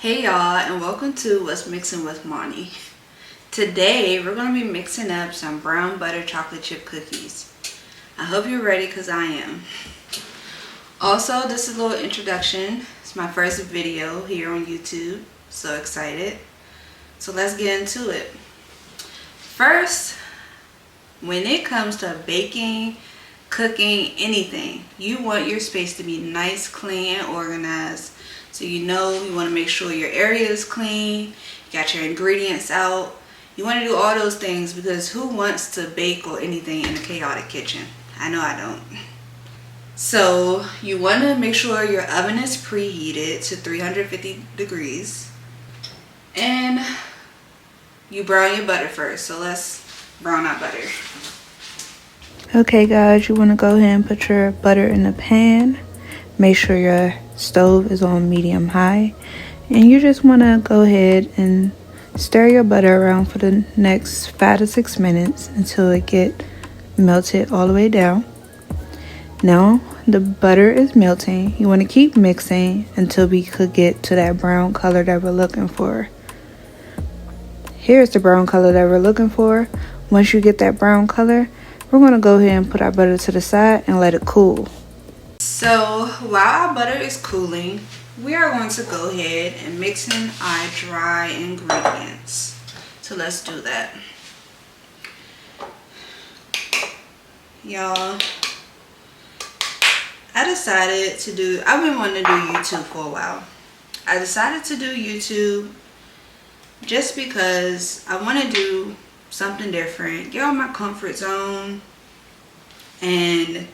Hey y'all, and welcome to What's Mixing with Monty. Today we're going to be mixing up some brown butter chocolate chip cookies. I hope you're ready because I am. Also, this is a little introduction. It's my first video here on YouTube. So excited. So let's get into it. First, when it comes to baking, cooking, anything, you want your space to be nice, clean, and organized. So you want to make sure your area is clean, you got your ingredients out. You want to do all those things because who wants to bake or anything in a chaotic kitchen? I know I don't. So you want to make sure your oven is preheated to 350 degrees. And you brown your butter first. So let's brown our butter. Okay guys, you want to go ahead and put your butter in the pan. Make sure your stove is on medium high, and you just want to go ahead and stir your butter around for the next 5 to 6 minutes until it get melted all the way down. Now the butter is melting. You want to keep mixing until we could get to that brown color that we're looking for. Here's the brown color that we're looking for. Once you get that brown color, we're going to go ahead and put our butter to the side and let it cool. So while our butter is cooling, we are going to go ahead and mix in our dry ingredients. So let's do that. Y'all, I've been wanting to do YouTube for a while. I decided to do YouTube just because I want to do something different, get out of my comfort zone, and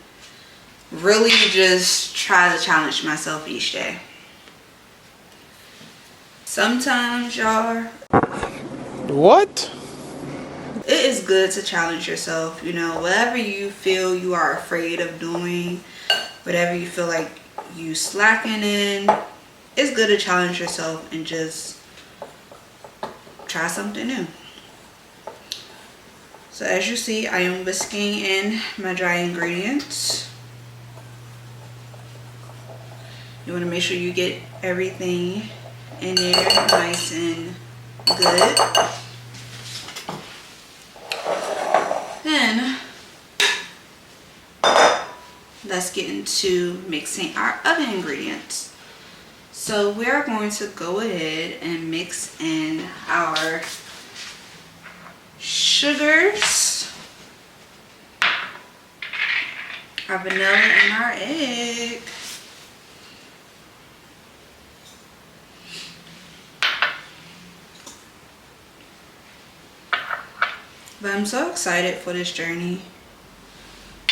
really just try to challenge myself each day. Sometimes, y'all, what? it is good to challenge yourself. Whatever you feel you are afraid of doing, whatever you feel like you slacking in, it's good to challenge yourself and just try something new. So as you see, I am whisking in my dry ingredients. You want to make sure you get everything in there nice and good. Then let's get into mixing our other ingredients. So we are going to go ahead and mix in our sugars, our vanilla, and our egg. But I'm so excited for this journey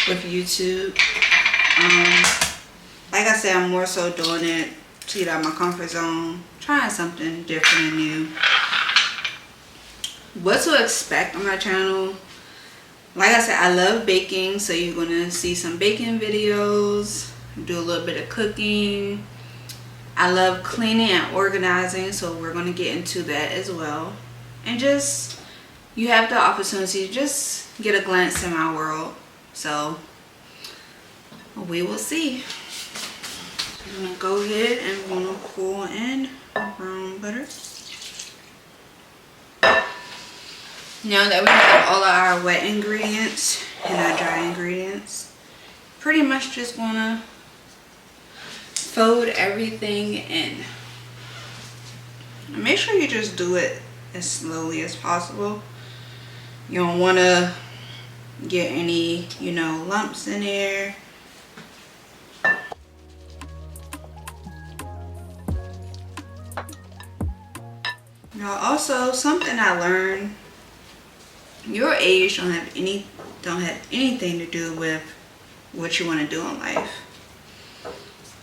with YouTube. Like I said, I'm more so doing it to get out of my comfort zone, trying something different and new. What to expect on my channel? Like I said, I love baking, so you're gonna see some baking videos, do a little bit of cooking. I love cleaning and organizing, so we're gonna get into that as well. And just, you have the opportunity to just get a glance in my world. So we will see. I'm gonna go ahead and we're gonna pour in brown butter. Now that we have all of our wet ingredients and our dry ingredients, pretty much just wanna fold everything in. And make sure you just do it as slowly as possible. You don't want to get any, lumps in there. Now also, something I learned, your age don't have anything to do with what you want to do in life.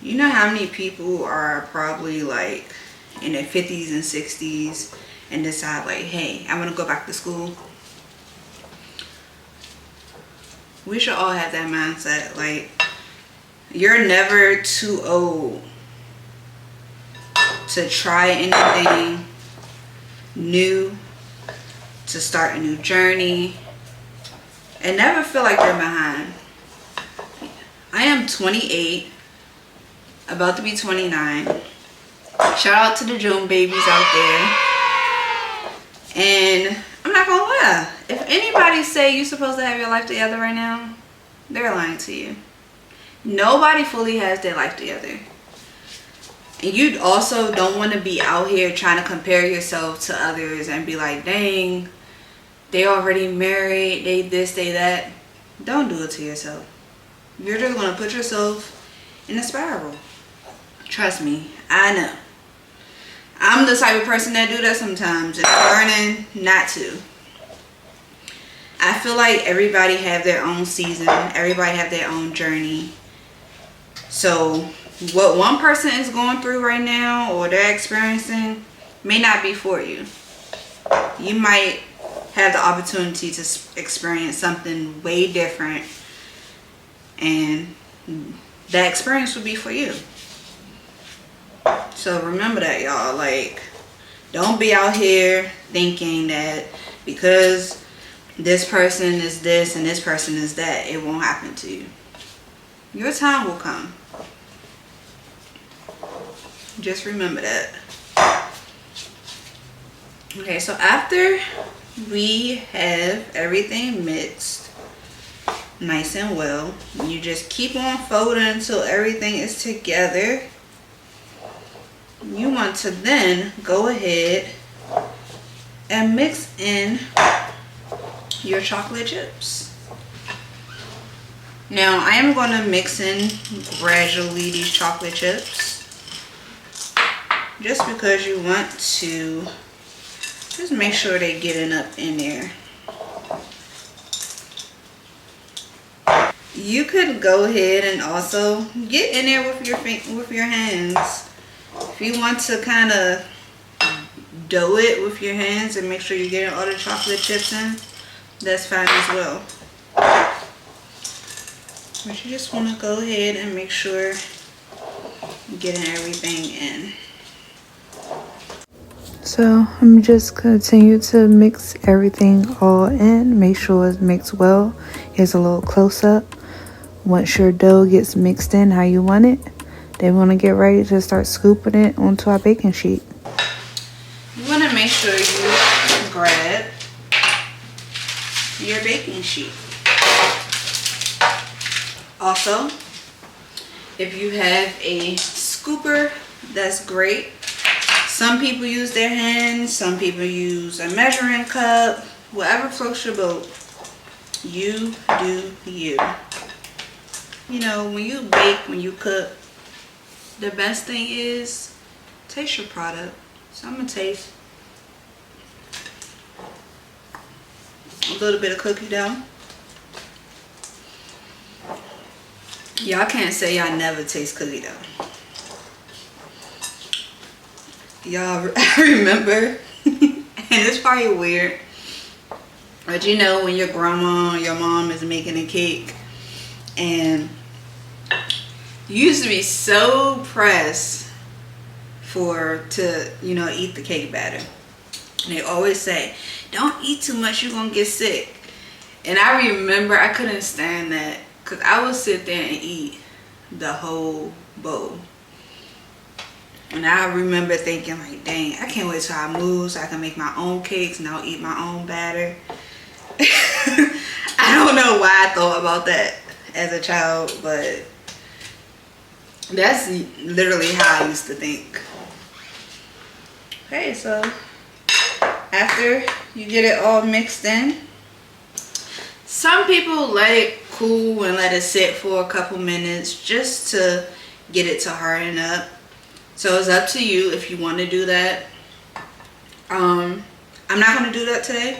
You know how many people are probably like in their 50s and 60s and decide like, hey, I want to go back to school. We should all have that mindset. Like, you're never too old to try anything new, to start a new journey, and never feel like you're behind. I am 28, about to be 29, Shout out to the June babies out there. And I'm not gonna lie, if anybody say you're supposed to have your life together right now, they're lying to you. Nobody fully has their life together. And you also don't want to be out here trying to compare yourself to others and be like, dang, they already married, they this, they that. Don't do it to yourself. You're just going to put yourself in a spiral. Trust me, I know. I'm the type of person that do that sometimes, and I'm learning not to. I feel like everybody have their own season. Everybody have their own journey. So what one person is going through right now or they're experiencing may not be for you. You might have the opportunity to experience something way different, and that experience will be for you. So remember that, y'all. Like, don't be out here thinking that because this person is this and this person is that, it won't happen to you. Your time will come. Just remember that. Okay, so after we have everything mixed nice and well, you just keep on folding until everything is together. You want to then go ahead and mix in your chocolate chips. Now I am going to mix in gradually these chocolate chips, just because you want to just make sure they're getting up in there. You could go ahead and also get in there with your hands. If you want to kind of dough it with your hands and make sure you're getting all the chocolate chips in, that's fine as well. But you just want to go ahead and make sure you're getting everything in. So I'm just continue to mix everything all in. Make sure it's mixed well. Here's a little close up. Once your dough gets mixed in how you want it, then we want to get ready to start scooping it onto our baking sheet. You want to make sure you grab your baking sheet. Also, if you have a scooper, that's great. Some people use their hands, some people use a measuring cup. Whatever floats your boat, you do you. You know, when you bake, when you cook, the best thing is taste your product. So I'm gonna taste a little bit of cookie dough. Y'all can't say y'all never taste cookie dough. Y'all remember, and it's probably weird, but you know when your grandma or your mom is making a cake, and you used to be so pressed to eat the cake batter. And they always say, don't eat too much, you're gonna get sick. And I remember I couldn't stand that, because I would sit there and eat the whole bowl. And I remember thinking like, dang, I can't wait till I move so I can make my own cakes and I'll eat my own batter. I don't know why I thought about that as a child, but that's literally how I used to think. Okay, so after you get it all mixed in, some people let it cool and let it sit for a couple minutes just to get it to harden up. So it's up to you if you want to do that. I'm not going to do that today.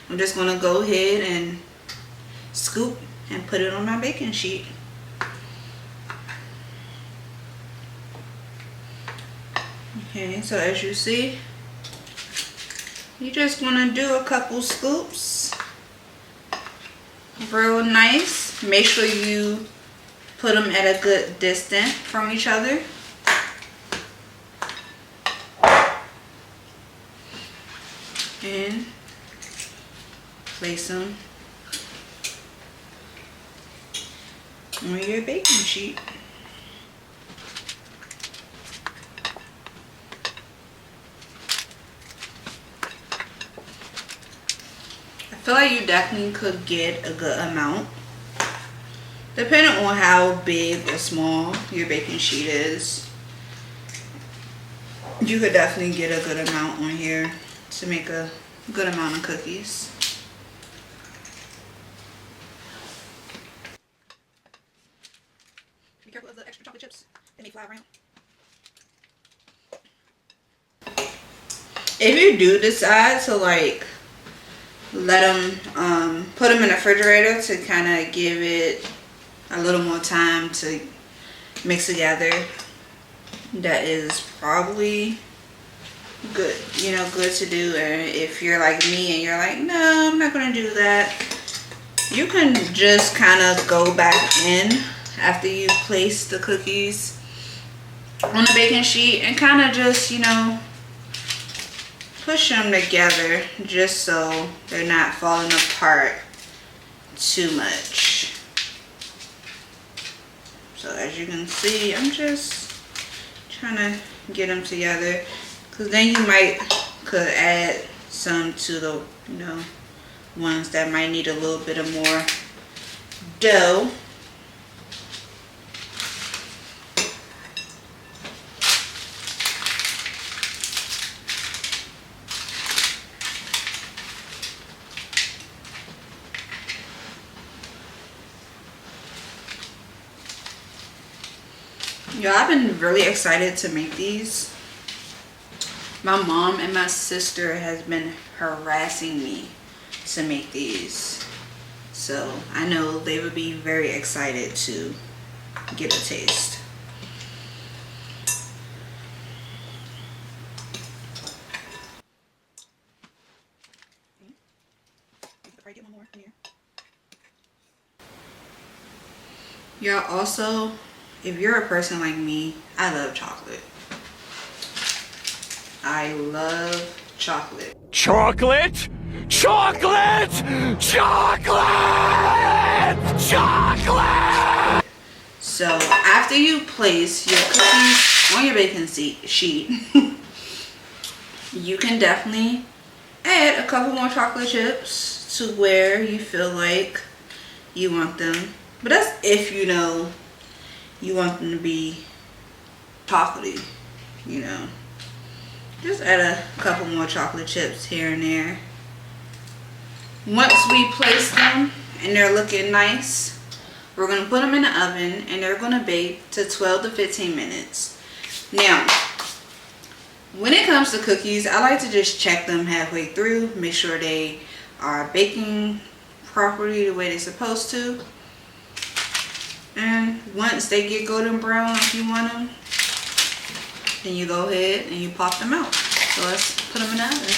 I'm just going to go ahead and scoop and put it on my baking sheet. Okay, so as you see, you just want to do a couple scoops real nice. Make sure you put them at a good distance from each other. And place them on your baking sheet. feel like you definitely could get a good amount. Depending on how big or small your baking sheet is, you could definitely get a good amount on here to make a good amount of cookies. Be careful of the extra chocolate chips. They may fly around. If you do decide to like let them put them in the refrigerator to kind of give it a little more time to mix together, that is probably good, you know, good to do. And if you're like me and you're like, no, I'm not gonna do that, you can just kind of go back in after you place the cookies on the baking sheet and kind of just, you know, push them together just so they're not falling apart too much. So as you can see, I'm just trying to get them together, because then you could add some to the, you know, ones that might need a little bit of more dough. Yo, I've been really excited to make these. My mom and my sister has been harassing me to make these. So I know they would be very excited to get a taste. Get one more in here. Y'all, also, if you're a person like me, I love chocolate. I love chocolate. Chocolate? Chocolate! Chocolate! Chocolate! So after you place your cookies on your baking sheet, you can definitely add a couple more chocolate chips to where you feel like you want them. But that's if you know you want them to be chocolatey, you know. Just add a couple more chocolate chips here and there. Once we place them and they're looking nice, we're going to put them in the oven and they're going to bake to 12 to 15 minutes. Now, when it comes to cookies, I like to just check them halfway through, make sure they are baking properly the way they're supposed to. And once they get golden brown, if you want them, then you go ahead and you pop them out. So let's put them in the oven.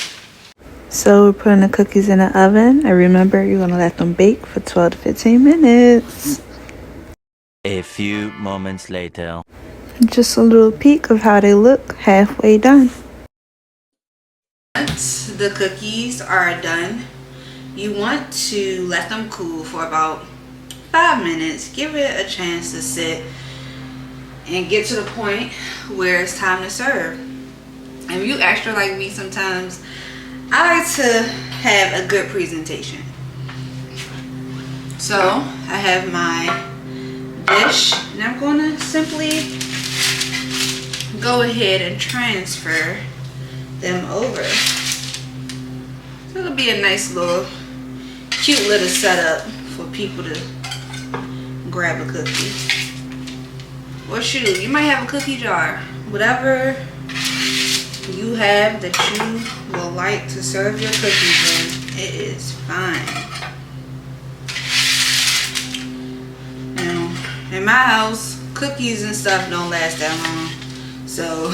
So we're putting the cookies in the oven, and remember, you're gonna let them bake for 12 to 15 minutes. A few moments later. Just a little peek of how they look halfway done. Once the cookies are done, you want to let them cool for about 5 minutes. Give it a chance to sit and get to the point where it's time to serve. And if you extra like me sometimes, I like to have a good presentation. So I have my dish and I'm going to simply go ahead and transfer them over. So it'll be a nice little cute little setup for people to grab a cookie. Or shoot, you might have a cookie jar. Whatever you have that you will like to serve your cookies in, it is fine. Now, in my house, cookies and stuff don't last that long. So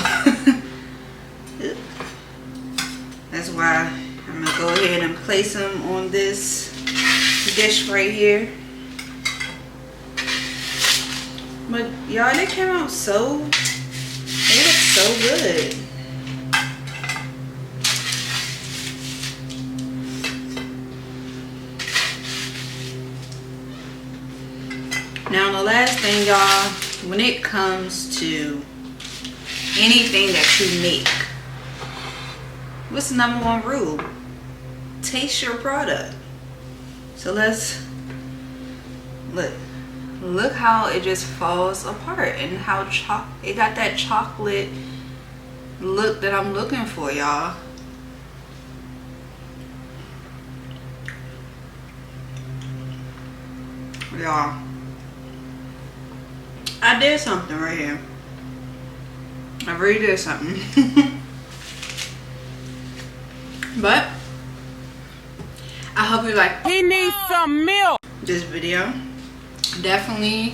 that's why I'm gonna go ahead and place them on this dish right here. But y'all, they came out so, they look so good. Now the last thing, y'all, when it comes to anything that you make, what's the #1 rule? Taste your product. So let's look how it just falls apart, and how it got that chocolate look that I'm looking for, y'all. Y'all, I did something right here. I really did something. But I hope you like He needs some milk. this video. Definitely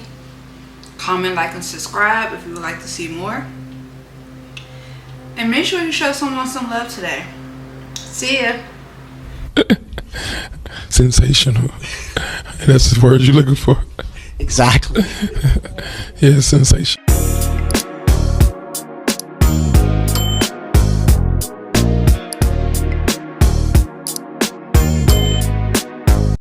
comment, like, and subscribe if you would like to see more. And make sure you show someone some love today. See ya. Sensational. And that's the word you're looking for. Exactly. Yeah, sensational.